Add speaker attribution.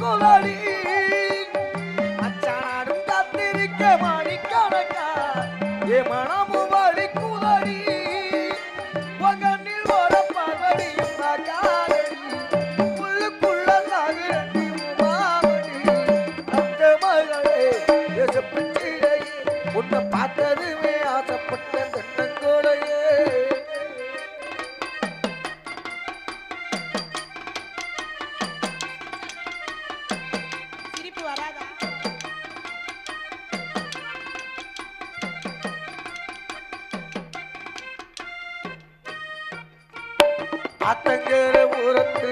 Speaker 1: வலிக்குதடி அச்சானாடும் காத்திருக்க மணிக்கணக்கா ஏ மனமும் வலிக்குதடி உங்கண்ணில் வர பகடியும் காதடி உள்ளுக்குள்ள சாகுரண்டி மாமணி அந்த மகளே எசப்பிச்சிடையே உன்னை பார்த்ததுமே ஆசைப்பட்ட தென்னங்கோடையே ஆத்தங்கர ஊரத்து